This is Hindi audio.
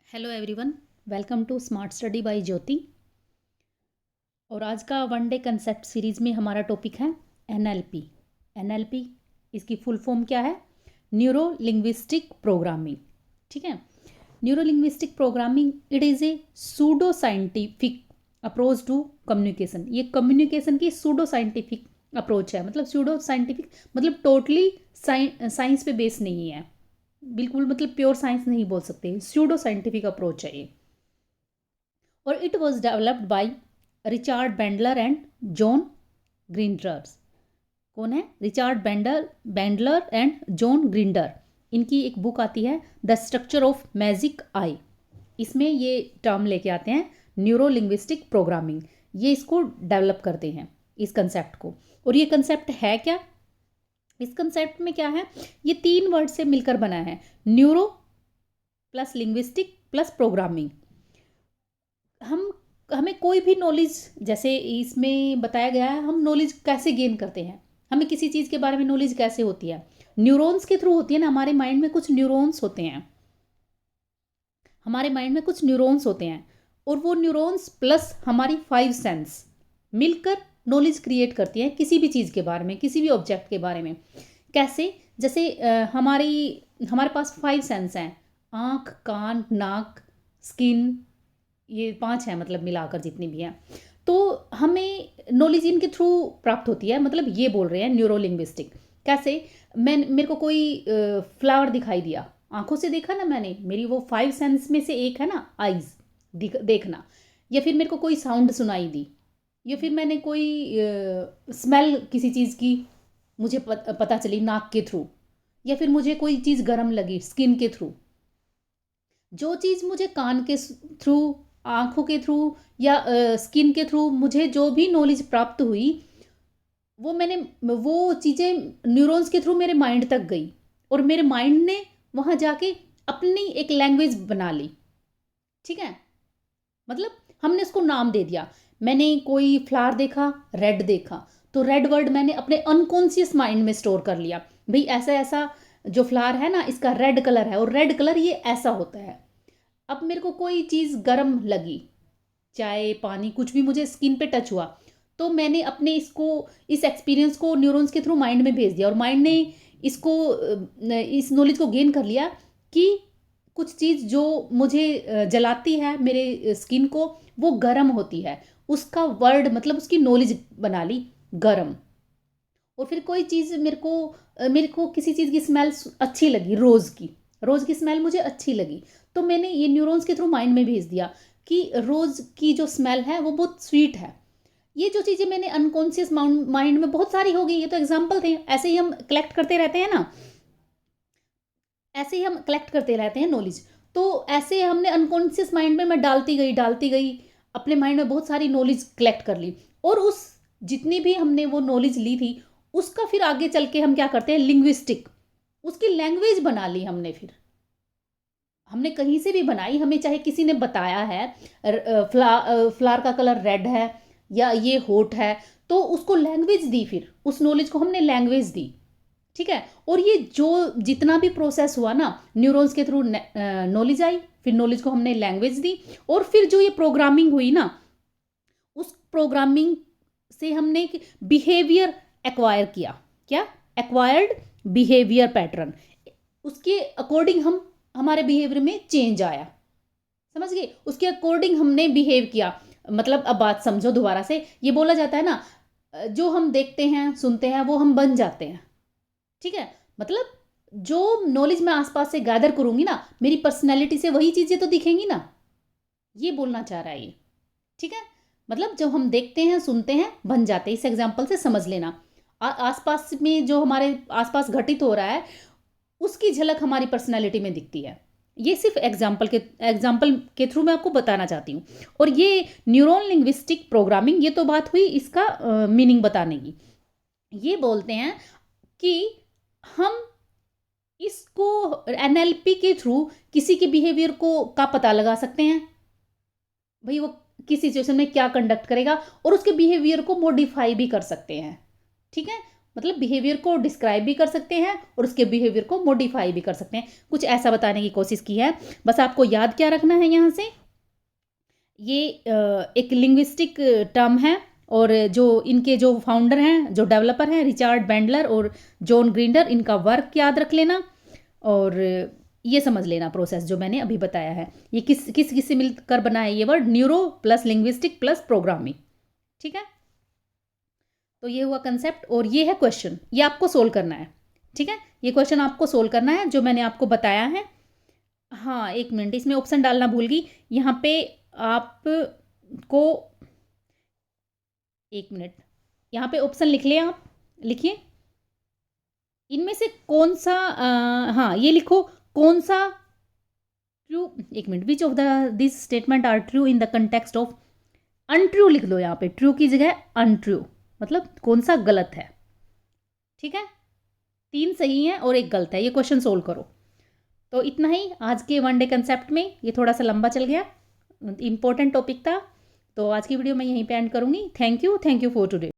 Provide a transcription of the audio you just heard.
Hello everyone, welcome to smart study by Jyoti. और आज का वन डे कंसेप्ट सीरीज में हमारा टॉपिक है एनएलपी। एनएलपी इसकी फुल फॉर्म क्या है? Neuro linguistic programming. ठीक है, neuro linguistic programming it is a pseudo scientific approach to communication. ये कम्युनिकेशन की सूडो साइंटिफिक अप्रोच है। मतलब सूडो साइंटिफिक मतलब टोटली साइंस पे बेस नहीं है, बिल्कुल मतलब प्योर साइंस नहीं बोल सकते, सूडो साइंटिफिक अप्रोच है ये। और it was developed by Richard Bandler and John Grinders. कौन है? Richard Bandler and John Grinder. इनकी एक बुक आती है the structure of magic I. इसमें ये टर्म लेके आते हैं न्यूरो लिंग्विस्टिक प्रोग्रामिंग। ये इसको डेवलप करते हैं, इस कंसेप्ट को। और ये कंसेप्ट है क्या? इस कंसेप्ट में क्या है? ये 3 वर्ड से मिलकर बना है, neuro plus linguistic plus programming. हमें कोई भी नॉलेज, जैसे इसमें बताया गया है, हम नॉलेज कैसे गेन करते हैं, हमें किसी चीज़ के बारे में नॉलेज कैसे होती है? न्यूरॉन्स के थ्रू होती है ना। हमारे माइंड में कुछ न्यूरॉन्स होते हैं, हमारे माइंड में कुछ न्यूरॉन्स होते हैं, और वो न्यूरॉन्स प्लस हमारी 5 सेंस मिलकर नॉलेज क्रिएट करती हैं किसी भी चीज़ के बारे में, किसी भी ऑब्जेक्ट के बारे में। कैसे? जैसे हमारे पास 5 सेंस हैं, आँख, कान, नाक, स्किन, ये 5 हैं, मतलब मिलाकर जितनी भी हैं। तो हमें नॉलेज इनके थ्रू प्राप्त होती है। मतलब ये बोल रहे हैं न्यूरो लिंग्विस्टिक। कैसे? मेरे को कोई फ्लावर दिखाई दिया, आंखों से देखा ना मैंने, मेरी वो 5 सेंस में से एक है ना, आइज़ देखना। या फिर मेरे को कोई साउंड सुनाई दी, या फिर मैंने कोई स्मेल किसी चीज़ की मुझे पता चली नाक के थ्रू, या फिर मुझे कोई चीज़ गर्म लगी स्किन के थ्रू। जो चीज़ मुझे कान के थ्रू, आँखों के थ्रू या स्किन के थ्रू मुझे जो भी नॉलेज प्राप्त हुई, वो चीज़ें न्यूरॉन्स के थ्रू मेरे माइंड तक गई, और मेरे माइंड ने वहाँ जाके अपनी एक लैंग्वेज बना ली। ठीक है, मतलब हमने उसको नाम दे दिया। मैंने कोई फ्लावर देखा, रेड देखा, तो रेड वर्ड मैंने अपने अनकॉन्शियस माइंड में स्टोर कर लिया। भाई ऐसा ऐसा जो फ्लावर है ना, इसका रेड कलर है, और रेड कलर ये ऐसा होता है। अब मेरे को कोई चीज़ गर्म लगी, चाय, पानी, कुछ भी मुझे स्किन पे टच हुआ, तो मैंने अपने इस एक्सपीरियंस को न्यूरॉन्स के थ्रू माइंड में भेज दिया, और माइंड ने इस नॉलेज को गेन कर लिया कि कुछ चीज़ जो मुझे जलाती है मेरे स्किन को, वो गर्म होती है। उसका वर्ड मतलब उसकी नॉलेज बना ली गर्म। और फिर कोई चीज़ मेरे को किसी चीज़ की स्मेल अच्छी लगी, रोज़ की स्मेल मुझे अच्छी लगी, तो मैंने ये न्यूरॉन्स के थ्रू माइंड में भेज दिया कि रोज़ की जो स्मेल है वो बहुत स्वीट है। ये जो चीज़ें मैंने अनकॉन्शियस माइंड में बहुत सारी हो गई, ये तो एग्जाम्पल थे। ऐसे ही हम कलेक्ट करते रहते हैं ना, ऐसे ही हम कलेक्ट करते रहते हैं नॉलेज। तो ऐसे हमने अनकॉन्शियस माइंड में मैं डालती गई, अपने माइंड में बहुत सारी नॉलेज कलेक्ट कर ली, और उस जितनी भी हमने वो नॉलेज ली थी, उसका फिर आगे चल के हम क्या करते हैं, लिंग्विस्टिक, उसकी लैंग्वेज बना ली हमने। फिर हमने कहीं से भी बनाई, हमें चाहे किसी ने बताया है फ्लावर का कलर रेड है या ये होठ है, तो उसको लैंग्वेज दी, फिर उस नॉलेज को हमने लैंग्वेज दी। ठीक है, और ये जो जितना भी प्रोसेस हुआ ना, न्यूरॉन्स के थ्रू नॉलेज आई, फिर नॉलेज को हमने लैंग्वेज दी, और फिर जो ये प्रोग्रामिंग हुई ना, उस प्रोग्रामिंग से हमने बिहेवियर एक्वायर किया। क्या? एक्वायर्ड बिहेवियर पैटर्न, उसके अकॉर्डिंग हमारे बिहेवियर में चेंज आया। समझ गए? उसके अकॉर्डिंग हमने बिहेव किया। मतलब अब बात समझो दोबारा से। ये बोला जाता है ना, जो हम देखते हैं सुनते हैं वो हम बन जाते हैं। ठीक है, मतलब जो नॉलेज मैं आसपास से गैदर करूंगी ना, मेरी पर्सनैलिटी से वही चीज़ें तो दिखेंगी ना, ये बोलना चाह रहा है ये। ठीक है, मतलब जब हम देखते हैं सुनते हैं बन जाते हैं। इस एग्जाम्पल से समझ लेना, आसपास में जो हमारे आसपास घटित हो रहा है, उसकी झलक हमारी पर्सनैलिटी में दिखती है। ये सिर्फ एग्जाम्पल के थ्रू मैं आपको बताना चाहती हूँ। और ये न्यूरल लिंग्विस्टिक प्रोग्रामिंग, ये तो बात हुई इसका मीनिंग बताने की। ये बोलते हैं कि हम इसको एनएलपी के थ्रू किसी के बिहेवियर को का पता लगा सकते हैं। भाई वो किस सिचुएशन में क्या कंडक्ट करेगा, और उसके बिहेवियर को मॉडिफाई भी कर सकते हैं। ठीक है, मतलब बिहेवियर को डिस्क्राइब भी कर सकते हैं और उसके बिहेवियर को मॉडिफाई भी कर सकते हैं, कुछ ऐसा बताने की कोशिश की है। बस आपको याद क्या रखना है यहाँ से, ये एक लिंग्विस्टिक टर्म है और जो इनके जो फाउंडर हैं, जो डेवलपर हैं, रिचार्ड बैंडलर और जॉन ग्रिंडर, इनका वर्क याद रख लेना और ये समझ लेना प्रोसेस जो मैंने अभी बताया है। ये किस किस किस से मिलकर बना है ये word, neuro plus linguistic plus programming. ठीक है, तो ये हुआ कंसेप्ट और ये है क्वेश्चन, ये आपको सोल्व करना है। ठीक है, ये क्वेश्चन आपको सोल्व करना है जो मैंने आपको बताया है। हाँ, एक मिनट, इसमें ऑप्शन डालना भूल गई। यहाँ पे आपको एक मिनट, यहाँ पे ऑप्शन लिख लें, आप लिखिए इनमें से कौन सा हाँ ये लिखो कौन सा ट्रू, एक minute, which of the this statement are true in the context of, untrue लिख लो यहाँ पे, ट्रू की जगह अनट्रू, मतलब कौन सा गलत है। ठीक है, 3 सही हैं और 1 गलत है, ये क्वेश्चन सोल्व करो। तो इतना ही आज के वन डे कंसेप्ट में, ये थोड़ा सा लंबा चल गया, इंपॉर्टेंट टॉपिक था, तो आज की वीडियो मैं यहीं पे एंड करूँगी। Thank you for today.